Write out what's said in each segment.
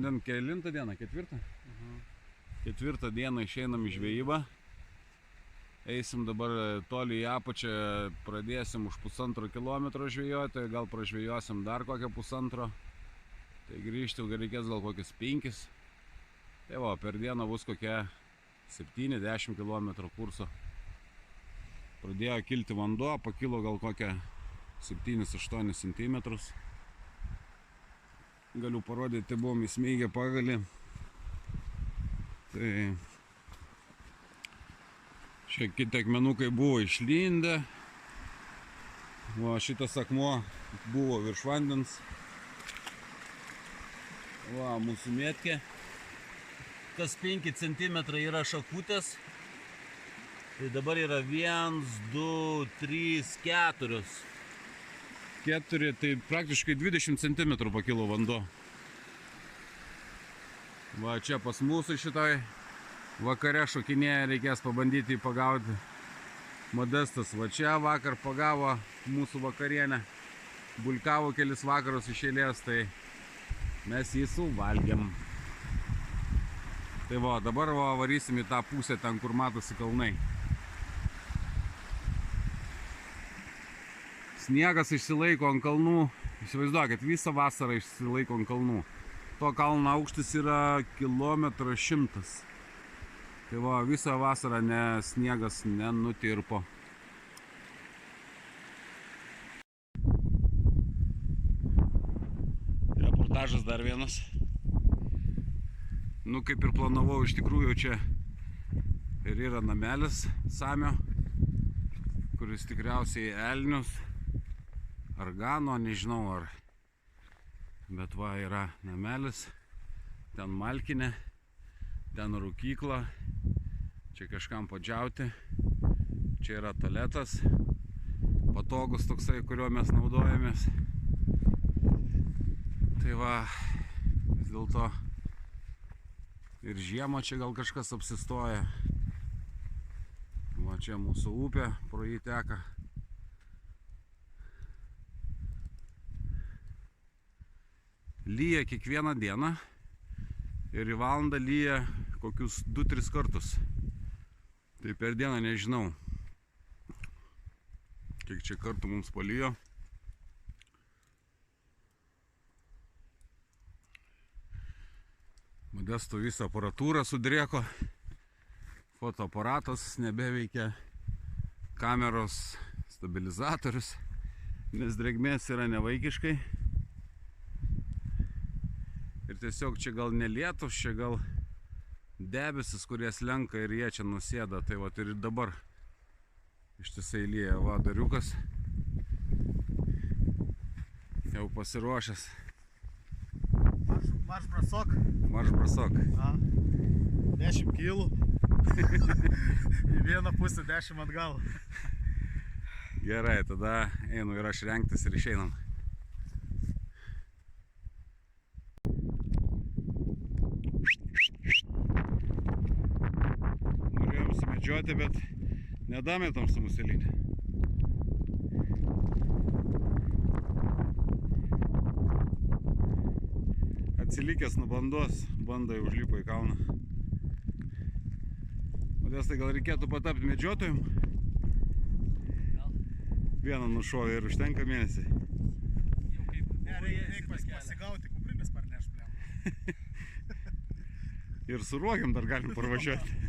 Šiandien kelintą dieną, ketvirtą? Ketvirtą dieną išeinam į žvejybą. Eisim dabar toli į apačią, pradėsim už 1,5 kilometro žvejoti, gal pražvejosim dar kokią 1,5. Tai grįžti reikės gal kokius 5. Tai va, per dieną bus kokie 7-10 km kurso. Pradėjo kilti vanduo, pakilo gal kokią 7-8 cm. Galiu parodyti, buvom įsmeigę pagalį. Tai šiek tiek akmenukai buvo išlindę. Va, šitas akmuo buvo virš vandens. Va, mūsų mėtkė. Kas 5 cm yra šakutės. Tai dabar yra 1, 2, 3, 4. 4, tai praktiškai 20 cm pakilo vanduo. Va, čia pas mūsų šitoj vakare šokinėje, reikės pabandyti pagauti. Modestas va čia vakar pagavo mūsų vakarienę. Bulkavo kelis vakarus iš eilės, tai mes jį suvalgėm. Tai va, dabar va, varysim į tą pusę ten, kur matosi kalnai. Sniegas išsilaiko ant kalnų, įsivaizduokit, visą vasarą išsilaiko ant kalnų. To kalno aukštis yra 1,1 km. Tai va, visą vasarą sniegas nenutirpo. Reportažas dar vienas. Nu, kaip ir planavau, iš tikrųjų čia ir yra namelis Samio, kuris tikriausiai elnius ar gano, nežinau ar. Bet va, yra namelis, ten malkinė, ten rūkykla, čia kažkam padžiauti, čia yra tualetas, patogus toksai, kuriuo mes naudojamės. Tai va, vis dėlto ir žiemą čia gal kažkas apsistoja. Va, čia mūsų upė, pro jį teka. Lyja kiekvieną dieną ir į valandą lyja kokius 2-3 kartus. Tai per dieną nežinau, kiek čia kartų mums palyjo. Modesto visą aparatūrą sudrėko, fotoaparatas nebeveikia, kameros stabilizatorius, nes drėgmės yra nevaikiškai. Ir tiesiog čia gal ne lietus, čia gal debesis, kurie slenka ir jie čia nusėda. Tai va, ir dabar ištisai lyja. Va, dariukas jau pasiruošęs. Marš brasok. Marš brasok. 10 kilų. Į vieną pusę 10 atgal. Gerai, tada einu ir aš rengtis ir išeinam. Norėjom sumedžioti, bet nedametom su muselinė. Atsilikęs nuo bandos, bandai užlipo į kalną. Modestai, gal reikėtų patapti medžiotojum? Vieną nušovė ir užtenka mėnesį. Reik pasigauti, kuprinės parneš, blem. Ir su ruogiam dar galim parvažiuoti.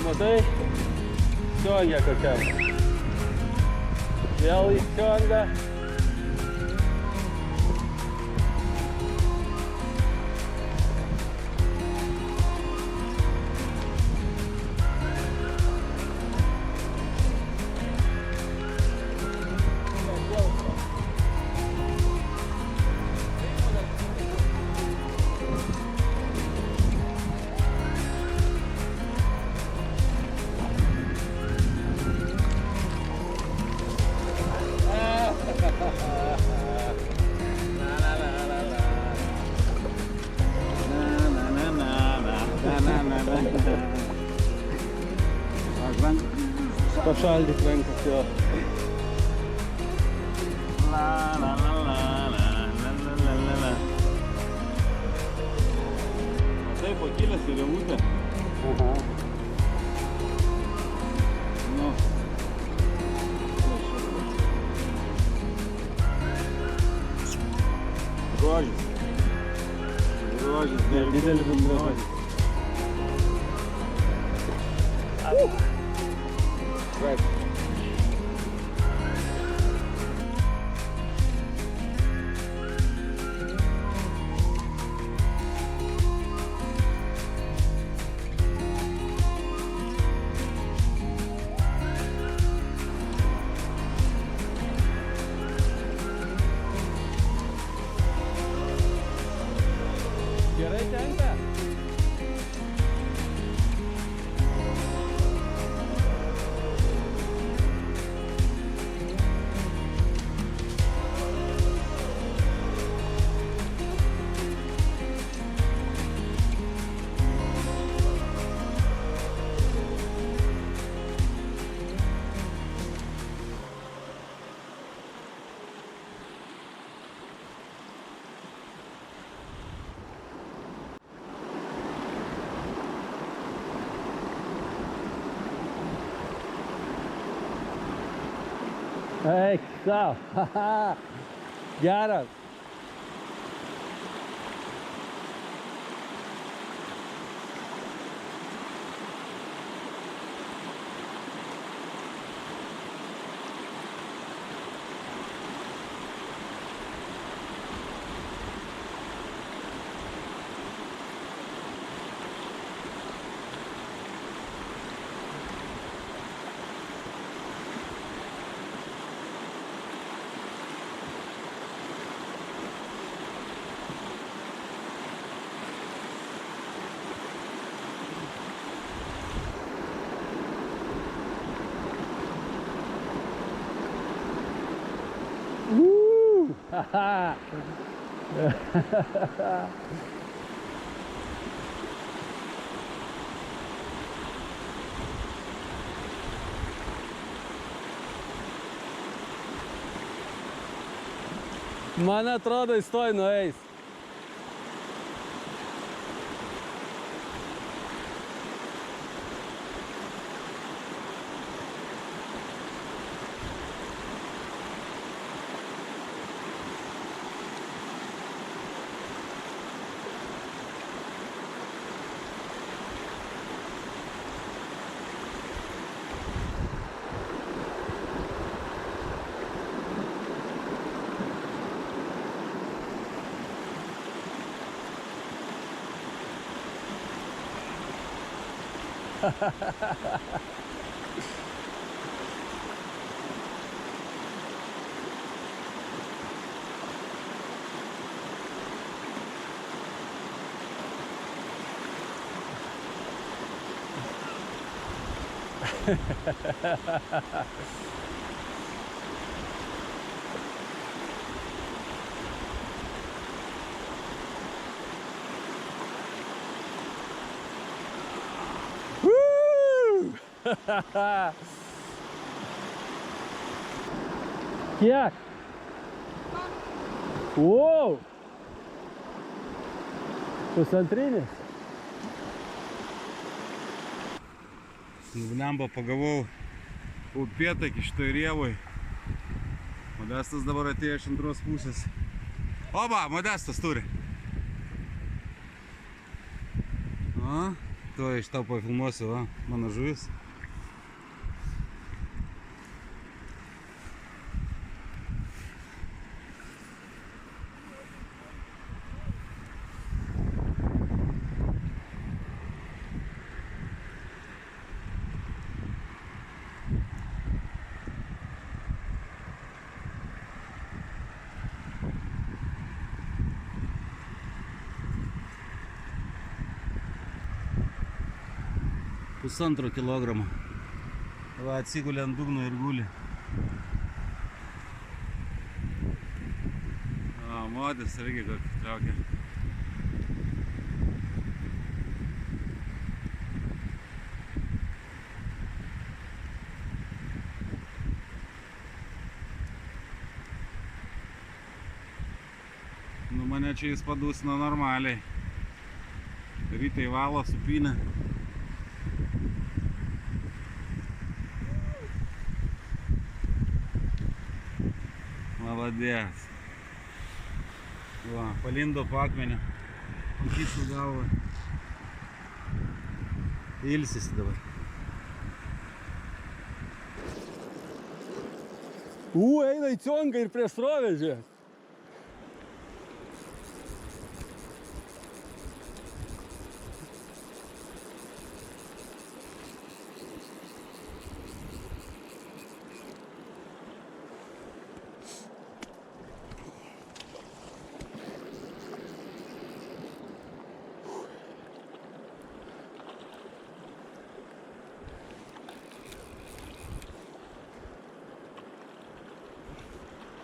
Matai, siongia kokia. Vėl į siongą. Pašaldyk rankas jo. Matai, pakilęs į rėmutę. Aha. Nu. Grožis. Grožis, Didelis grožis. Right. Gerai tenka? Eik, sau. Geras. Haha. Man atrodo, jis tuoj nueis. Kiek? Wow! Pusantrinis. Blemba, pagavau upėtakį šitoj rėvoj. Modestas dabar atėjo iš antros pusės. Oba, Modestas turi. O, tuo iš tau pafilmuosiu, o, mano žuvis. Pusantro kilogramo. Va, atsigulė ant dugno ir guli. O, modis irgi kokį traukia. Mane čia jis padusino normaliai. Rytai valo supinę. Maladės. Va, palindo po akmenį. Pakišų galvą. Ilsisi dabar. Eina į cionką ir prie srovę, žiūrėk.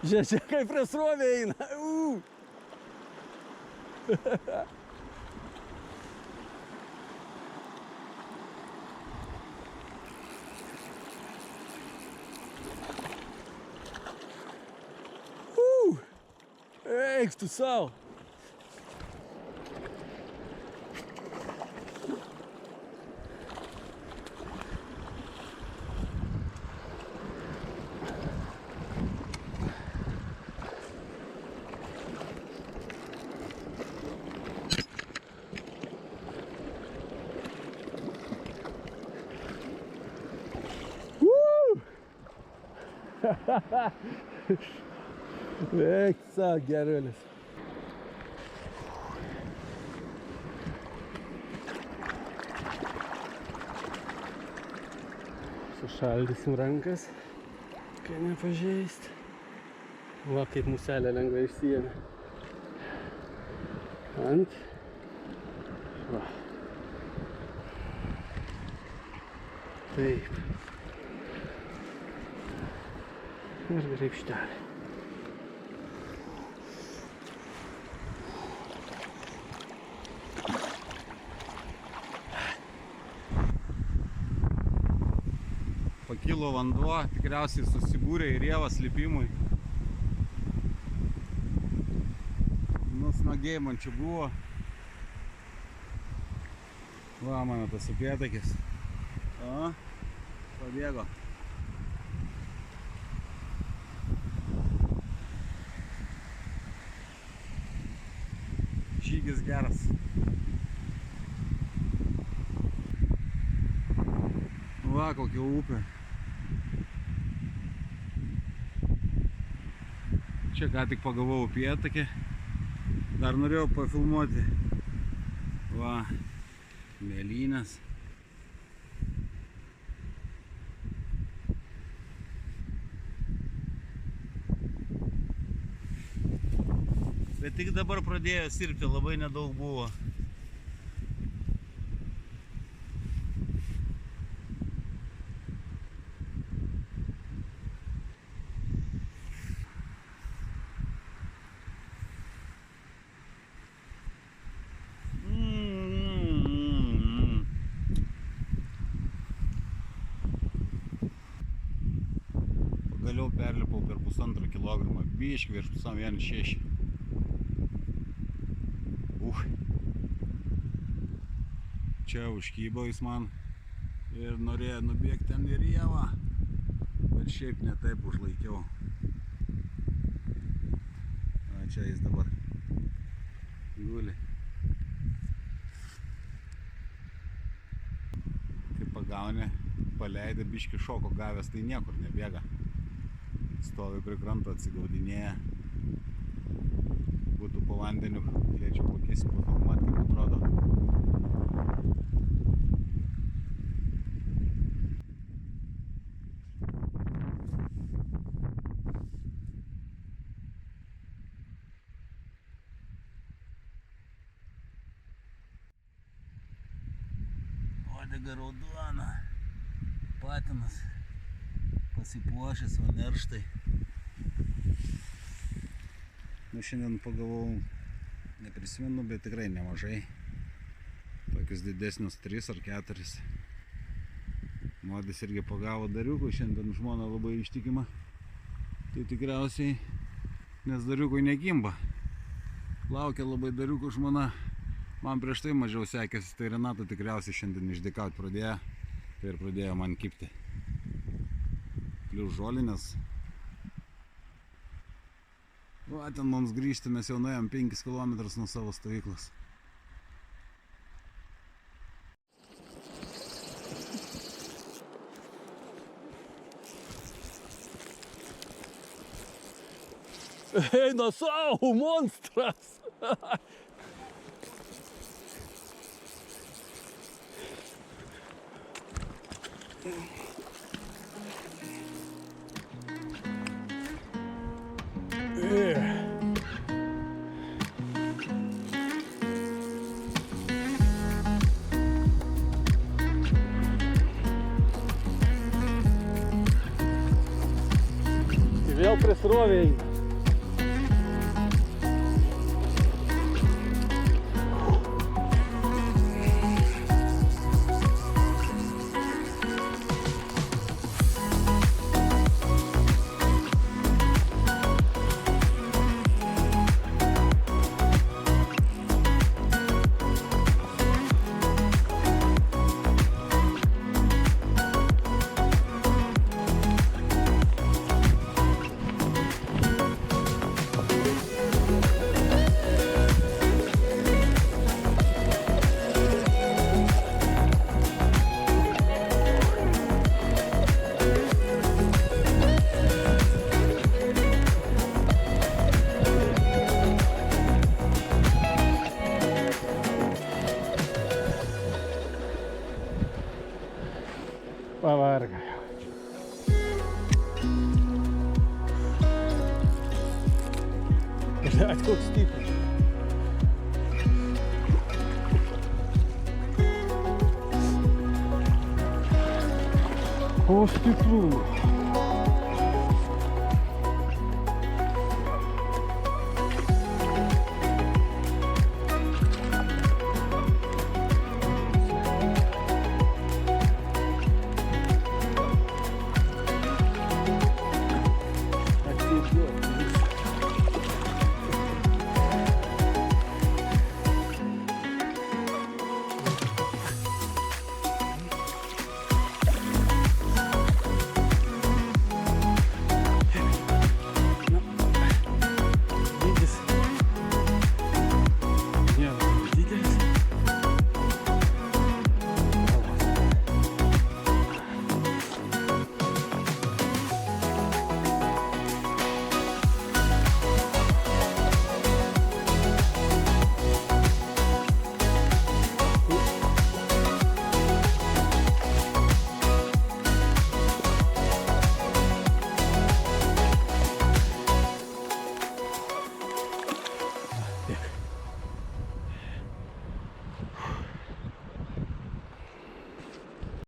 Žiūrėk, kaip prie srovę eina. Eik tu savo. Eik savo, gerulis. Sušaldysim rankas, kad nepažeist. Va, kaip muselė lengvai išsiėmė. Ant. Va. Taip. Ir graibštelė. Pakilo vanduo, tikriausiai susibūrė į rievas lipimui. Nusmagiai man čia buvo. Va, mano tas upėtakis. O, pabėgo. Žygis geras. Va, kokia upė. Čia ką tik pagavau upėtakį. Dar norėjau pafilmuoti. Va, mėlynės. Bet tik dabar pradėjo sirpti, labai nedaug buvo. Pagaliau perlipau per 1,5 kilogramą, biškį virš 1,6. Čia užkybo jis man ir norėjo nubėgti ten į rievą, bet šiaip ne taip užlaikiau. O čia jis dabar guli. Kai pagauni, paleidai biškį šoko gavęs, tai niekur nebėga. Stovi prie kranto, atsigaudinėja. Būtų po vandeniu, galėčiau pakeisti, pafilmuoti, kaip atrodo. Uodega raudona, patinas pasipuošęs, o nerštai. Nu, šiandien pagavau, neprisimenu, bet tikrai nemažai. Tokius didesnius 3 ar 4. Modis irgi pagavo dariukų, šiandien žmona labai ištikima. Tai tikriausiai, nes dariukui nekimba. Laukia labai dariukų žmona. Man prieš tai mažiau sekėsi, tai Renata tikriausiai šiandien išdykauti pradėjo. Tai ir pradėjo man kipti. Plius žolinės. Va, ten mums grįžti, mes jau nuėjom 5 km nuo savo stovyklos. Eina savo, monstras! Vėl prisrovė eina. Pavarga jau. Блядь, koks stiprus. O stiprumo.